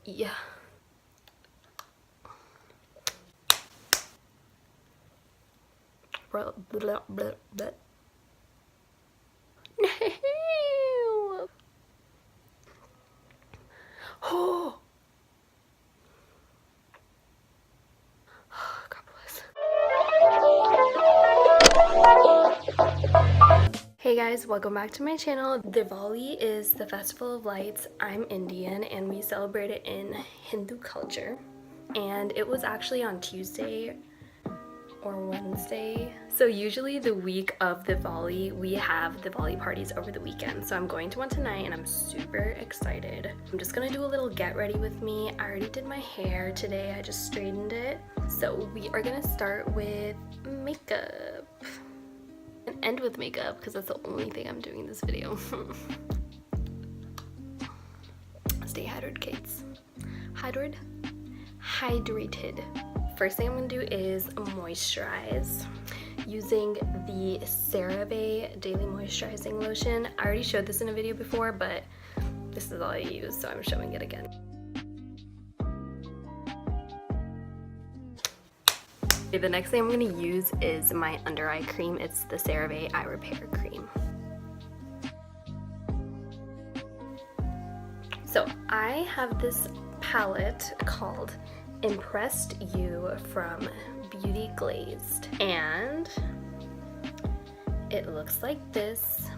Yeah. Blah, blah, blah, blah. No. Oh. God bless. Hey guys, welcome back to my channel. Diwali is the festival of lights. I'm Indian and we celebrate it in Hindu culture. And it was actually on Tuesday or Wednesday. So usually the week of Diwali, we have Diwali parties over the weekend. So I'm going to one tonight and I'm super excited. I'm just gonna do a little get ready with me. I already did my hair today. I just straightened it. So we are gonna start with makeup and end with makeup because that's the only thing I'm doing in this video. Stay hydrated, kids. Hydrated. First thing I'm gonna do is moisturize using the CeraVe Daily Moisturizing Lotion. I already showed this in a video before, but this is all I use, so I'm showing it again. Okay, the next thing I'm gonna use is my under eye cream. It's the CeraVe Eye Repair Cream. So I have this palette called Impressed You from Beauty Glazed, and it looks like this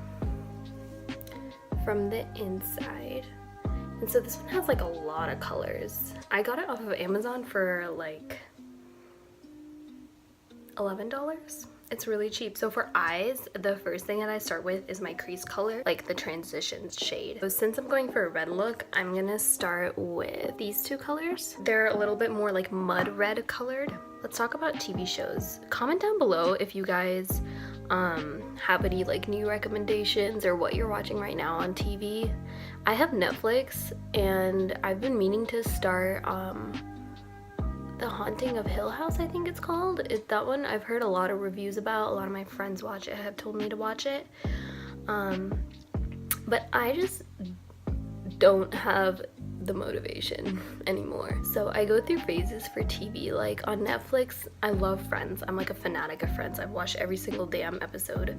from the inside. And so this one has like a lot of colors. I got it off of Amazon for like $11. It's really cheap. So for eyes, the first thing that I start with is my crease color, like the transition shade. So since I'm going for a red look, I'm gonna start with these two colors. They're a little bit more like mud red colored. Let's talk about TV shows. Comment down below if you guys have any like new recommendations or what you're watching right now on TV. I have Netflix and I've been meaning to start The Haunting of Hill House, I think it's called. That one I've heard a lot of reviews about. A lot of my friends watch it, have told me to watch it. But I just don't have the motivation anymore. So I go through phases for TV. Like on Netflix, I love Friends. I'm like a fanatic of Friends. I've watched every single damn episode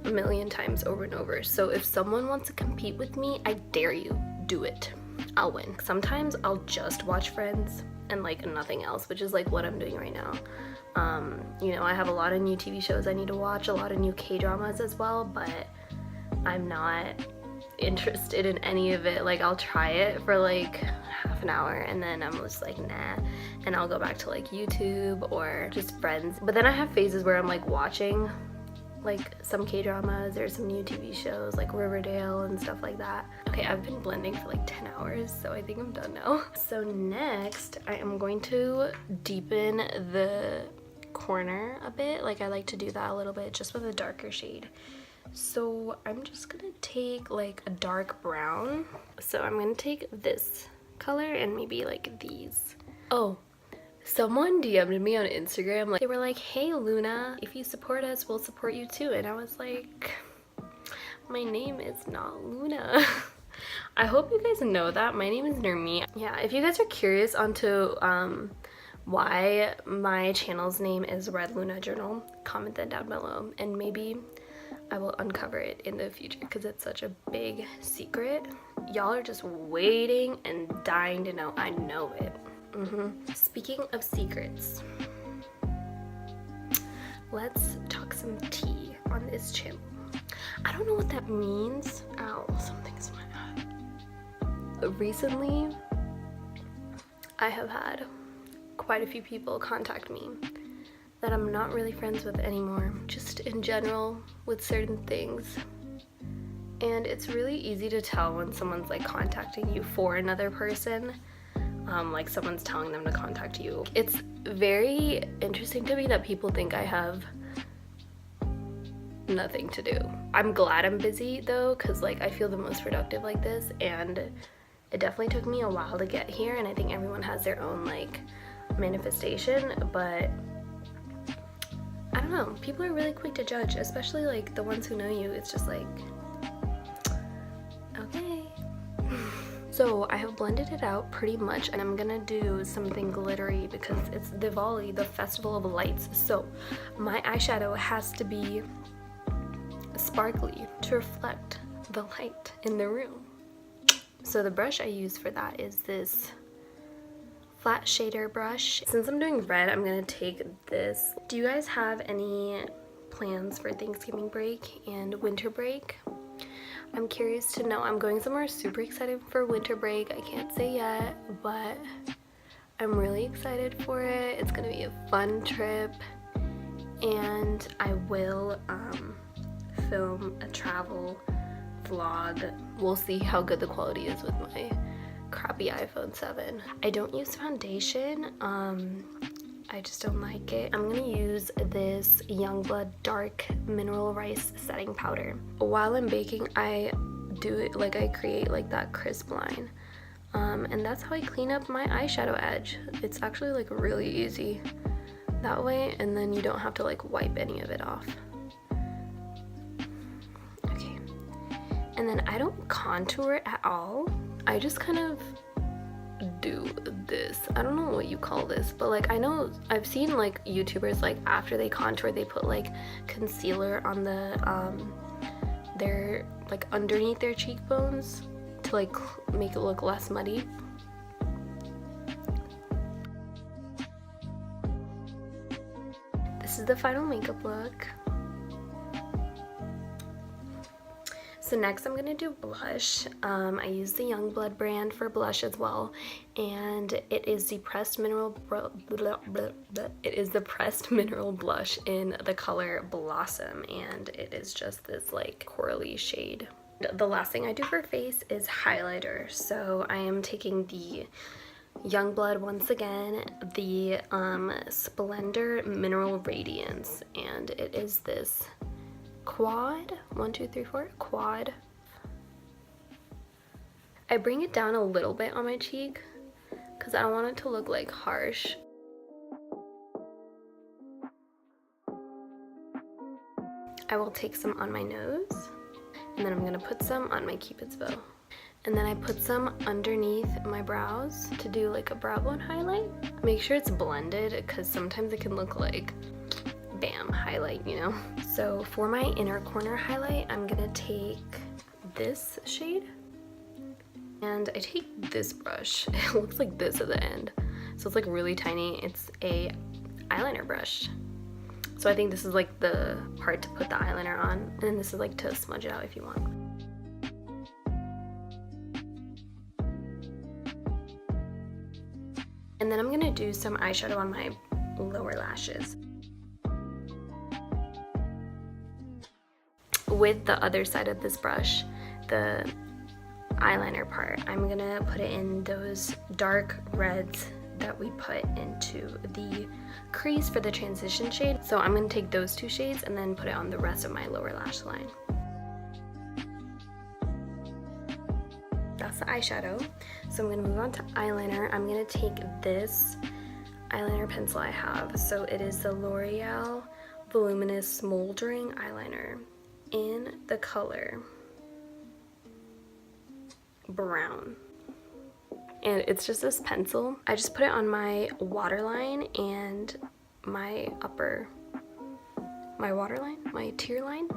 a million times over and over. So if someone wants to compete with me, I dare you, do it. I'll win. Sometimes I'll just watch Friends and like nothing else, which is like what I'm doing right now. You know, I have a lot of new TV shows I need to watch, a lot of new K-dramas as well, but I'm not interested in any of it. Like I'll try it for like half an hour and then I'm just like nah, and I'll go back to like YouTube or just Friends. But then I have phases where I'm like watching like some K-dramas or some new TV shows like Riverdale and stuff like that. Okay, I've been blending for like 10 hours, so I think I'm done now. So next, I am going to deepen the corner a bit. Like I like to do that a little bit just with a darker shade. So I'm just gonna take like a dark brown. So I'm gonna take this color and maybe like these. Oh, someone DM'd me on Instagram, like they were like, hey Luna, if you support us, we'll support you too. And I was like, my name is not Luna. I hope you guys know that. My name is Nurmi. Yeah, if you guys are curious onto why my channel's name is Red Luna Journal, comment that down below and maybe I will uncover it in the future because it's such a big secret. Y'all are just waiting and dying to know. I know it. Speaking of secrets, let's talk some tea on this channel. I don't know what that means. Ow, something's in my eye. Recently, I have had quite a few people contact me that I'm not really friends with anymore, just in general with certain things. And it's really easy to tell when someone's like contacting you for another person. Like someone's telling them to contact you. It's very interesting to me that people think I have nothing to do. I'm glad I'm busy though, because like I feel the most productive like this, and it definitely took me a while to get here, and I think everyone has their own like manifestation, but I don't know, people are really quick to judge, especially like the ones who know you. It's just like, okay. So I have blended it out pretty much, and I'm gonna do something glittery because it's Diwali, the festival of lights. So my eyeshadow has to be sparkly to reflect the light in the room. So the brush I use for that is this flat shader brush. Since I'm doing red, I'm gonna take this. Do you guys have any plans for Thanksgiving break and winter break? I'm curious to know. I'm going somewhere super excited for winter break. I can't say yet, but I'm really excited for it. It's gonna be a fun trip, and I will film a travel vlog. We'll see how good the quality is with my crappy iPhone 7. I don't use foundation. I just don't like it. I'm gonna use this Youngblood Dark Mineral Rice Setting Powder. While I'm baking, I do it like I create like that crisp line. And that's how I clean up my eyeshadow edge. It's actually like really easy that way, and then you don't have to like wipe any of it off. Okay. And then I don't contour at all. I just kind of do this. I don't know what you call this, but like I know I've seen like YouTubers, like after they contour they put like concealer on the their like underneath their cheekbones to like make it look less muddy. This is the final makeup look. So next I'm gonna do blush. I use the Youngblood brand for blush as well, and it is the pressed mineral blush in the color Blossom, and it is just this like corally shade. The last thing I do for face is highlighter. So I am taking the Youngblood once again, the Splendor Mineral Radiance, and it is this quad, 1, 2, 3, 4, quad. I bring it down a little bit on my cheek because I don't want it to look like harsh. I will take some on my nose, and then I'm gonna put some on my Cupid's bow. And then I put some underneath my brows to do like a brow bone highlight. Make sure it's blended because sometimes it can look like bam, highlight, you know? So for my inner corner highlight, I'm gonna take this shade, and I take this brush. It looks like this at the end, so it's like really tiny. It's a eyeliner brush. So I think this is like the part to put the eyeliner on, and then this is like to smudge it out if you want. And then I'm gonna do some eyeshadow on my lower lashes. With the other side of this brush, the eyeliner part, I'm gonna put it in those dark reds that we put into the crease for the transition shade. So I'm gonna take those two shades and then put it on the rest of my lower lash line. That's the eyeshadow. So I'm gonna move on to eyeliner. I'm gonna take this eyeliner pencil I have. So it is the L'Oreal Voluminous Smoldering Eyeliner in the color brown, and it's just this pencil. I just put it on my waterline and my tear line.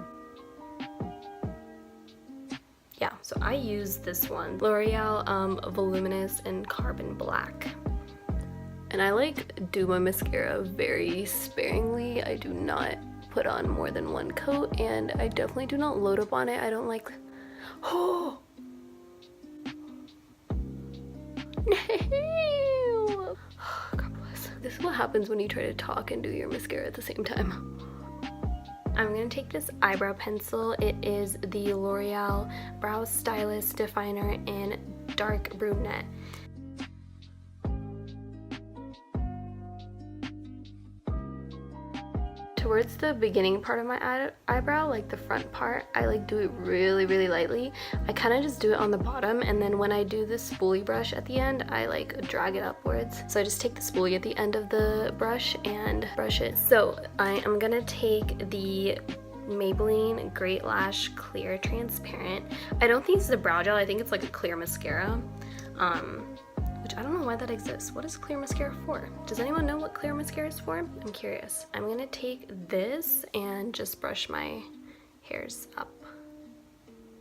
Yeah, so I use this one, L'Oreal Voluminous in Carbon Black. And I like do my mascara very sparingly. I do not put on more than one coat, and I definitely do not load up on it. I don't like, oh no. God bless. This is what happens when you try to talk and do your mascara at the same time. I'm gonna take this eyebrow pencil. It is the L'Oreal Brow Stylist Definer in Dark Brunette. Towards the beginning part of my eyebrow, like the front part, I like do it really, really lightly. I kind of just do it on the bottom, and then when I do the spoolie brush at the end, I like drag it upwards. So I just take the spoolie at the end of the brush and brush it. So I am gonna take the Maybelline Great Lash Clear Transparent. I don't think it's a brow gel, I think it's like a clear mascara. Which I don't know why that exists. What is clear mascara for? Does anyone know what clear mascara is for? I'm curious. I'm gonna take this and just brush my hairs up.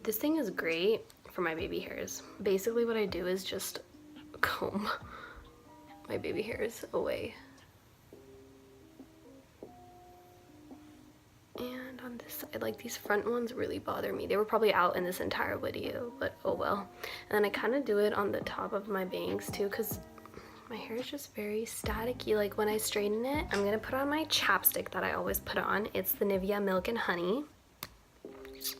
This thing is great for my baby hairs. Basically what I do is just comb my baby hairs away. And on this side, like these front ones really bother me. They were probably out in this entire video, but oh well. And then I kind of do it on the top of my bangs too, because my hair is just very staticky. Like when I straighten it, I'm gonna put on my chapstick that I always put on. It's the Nivea Milk and Honey.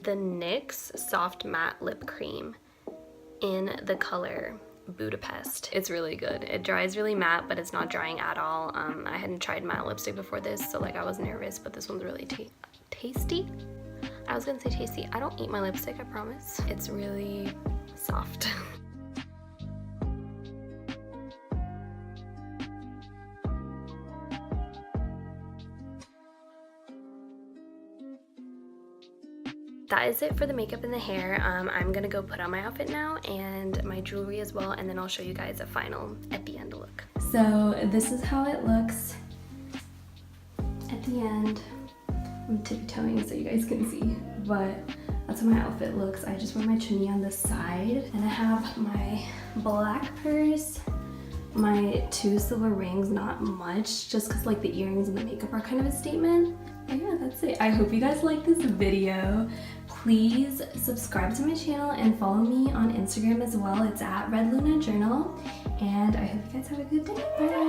The NYX Soft Matte Lip Cream in the color Budapest. It's really good. It dries really matte, but it's not drying at all. I hadn't tried matte lipstick before this, so like I was nervous, but this one's really tasty. I was gonna say tasty. I don't eat my lipstick, I promise. It's really soft. That is it for the makeup and the hair. I'm gonna go put on my outfit now and my jewelry as well, and then I'll show you guys a final at the end look. So this is how it looks at the end. I'm tiptoeing so you guys can see, but that's how my outfit looks. I just wear my chunni on the side, and I have my black purse, my 2 silver rings, not much, just because like the earrings and the makeup are kind of a statement. But yeah, that's it. I hope you guys like this video. Please subscribe to my channel and follow me on Instagram as well. It's at Red Luna Journal. And I hope you guys have a good day. Bye.